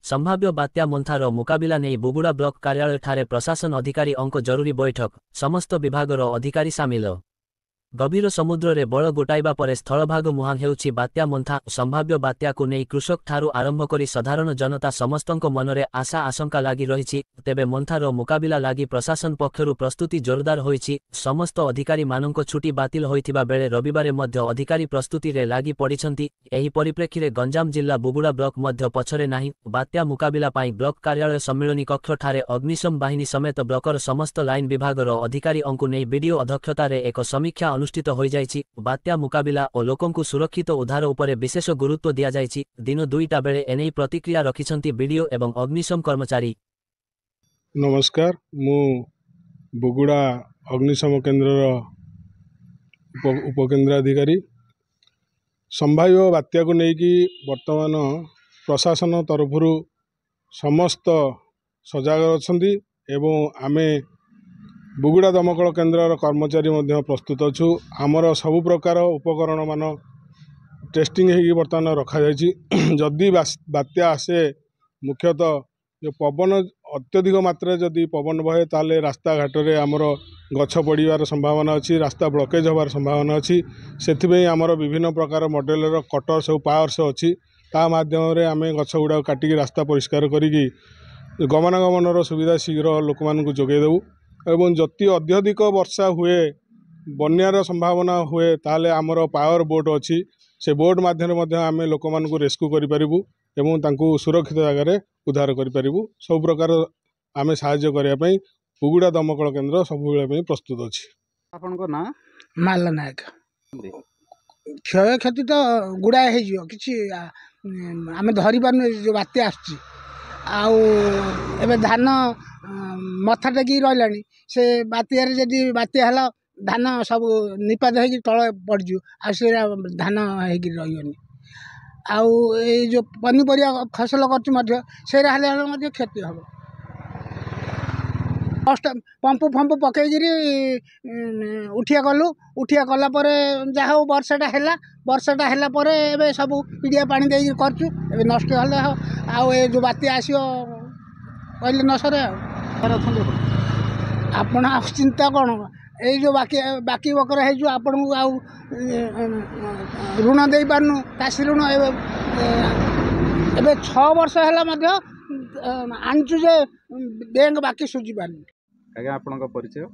संभाव्य बात्या मोन्थार मुकाबिला नहीं बुगुड़ा ब्लॉक कार्यालय ठारे प्रशासन अधिकारी जरूरी बैठक समस्त विभागर अधिकारी सामिल। गभीर समुद्र रे बल गोटाइबा परे स्थलभाग मुहां हेउछि बात्या मोन्था। संभाव्य बात्या को नहीं कृषक ठारू आरंभ करी साधारण जनता समस्तंक मनरे आशा आशंका लागी रहिछि। तेबे मोन्थार मुकाबिला लागी प्रशासन पक्षरु प्रस्तुति जोरदार होइछि। समस्त अधिकारी मानक छुट्टी बातिल होइथिबा बेले रविवार मध्य अधिकारी प्रस्तुति रे लागी पड़िछन्ति। एही परिप्रेक्षी रे गंजाम जिल्ला बुगुड़ा ब्लॉक मध्य पछरे नाही। बात्या मुकाबिला पाई ब्लॉक कार्यालय सम्मेलनी कक्ष ठारे अग्निशम बाहिनी समेत ब्लॉकर समस्त लाइन विभागर अधिकारी अंकु नहीं बीडीओ अध्यक्षतार एक समीक्षा अनुष्ठित हो जाइछि। बात्या मुकाबिला और लोकंकु सुरक्षित उद्धार उपरे विशेष गुरुत्व दिया जाइछि। दिन 2टा बेले एने प्रतिक्रिया रखिछन्ति बीडीओ एवं अग्निशम कर्मचारी। नमस्कार, मु बुगुड़ा अग्निशम केन्द्र उपकेन्द्राधिकारी। संभाव्य बात्या को लेकिन वर्तमान प्रशासन तरफ समस्त सजग अच्छी एवं आमे बुगुड़ा दमकल केन्द्र कर्मचारी प्रस्तुत अच्छु। आमर सबु प्रकार उपकरण मान टेस्टिंग हो बर्तमान रखा जाइए। जदि बात्या आसे मुख्यतः जो पवन अत्यधिक मात्रा जदि पवन बहे ताले रास्ता घाट रे आमर गछ पड़ार संभावना अच्छी, रास्ता ब्लकेज होबार संभावना अच्छी। से आमर विभिन्न प्रकार मॉडल कटर सब पावर्स अच्छी, ता माध्यम आम गछ गुड़ा काटिकी रास्ता परिष्कार करी गमनागमन सुविधा शीघ्र लोक मानक जोगे देबू। एवं जति अत्यधिक वर्षा हुए बन्यार संभावना हुए ताले आमर पावर बोट अच्छी, से बोट माध्यम आम लोक मानक रेस्क्यू करूँ एवं तांकु सुरक्षित जगह उद्धार करूँ। सब प्रकार आम साहाय्य करने बुगुड़ा दमकल केन्द्र सब प्रस्तुत अच्छी। आपन ना माला नायक। क्षय क्षति तो गुड़ाए कि आम धरी पार्न जो बात्या आबे धान मथा टेक रहा से बात्यार जदि बात्या है धान सब निपात हो तल पड़जु आसे धान होनी आउ जो पनीपरिया फसल कर क्षति हम फर्स्ट पंप फंप पकईकि उठिया कलु। उठिया कलापर जहाँ वर्षाटा है सब पिड़िया पानी दे करचु। ए नष्ट हेल्ले आउ जो बात्या आसो कहले न सर आपण चिंता कौन ये जो बाकी बकर है आपन को आउ ऋण दे पारनु चाषी ऋण एवं 6 वर्ष है आनचु जे बैंक बाकी सुझी पारनु। आज्ञा आपन परिचय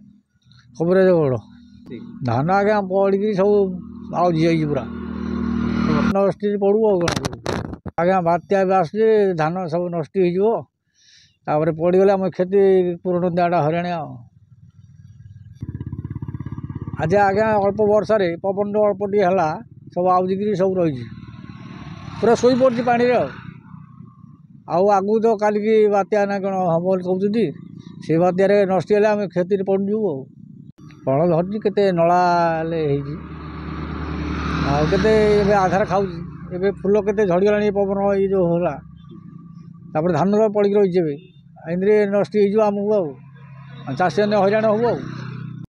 खबर गौड़ धान आज्ञा पड़ी सब आई पूरा नष्ट पड़ू आज्ञा बात्या आस धान सब नष्ट हो पड़गले आम क्षति पूरण दियाटा हरियाणा आज आज्ञा अल्प वर्षा पवन अल्प टी है सब आउजिकी सब रही पूरा शोई पड़ी पानी आगू तो काली बात्या ना कौन हम कहते से बात्यार नष्ट है आम क्षति पड़जु। फल धरती के नला के आधार खाऊ फूल के झड़गला पवन ये जो होला धान पड़ी रही एमती नष्ट हो चाषी हईराण हो।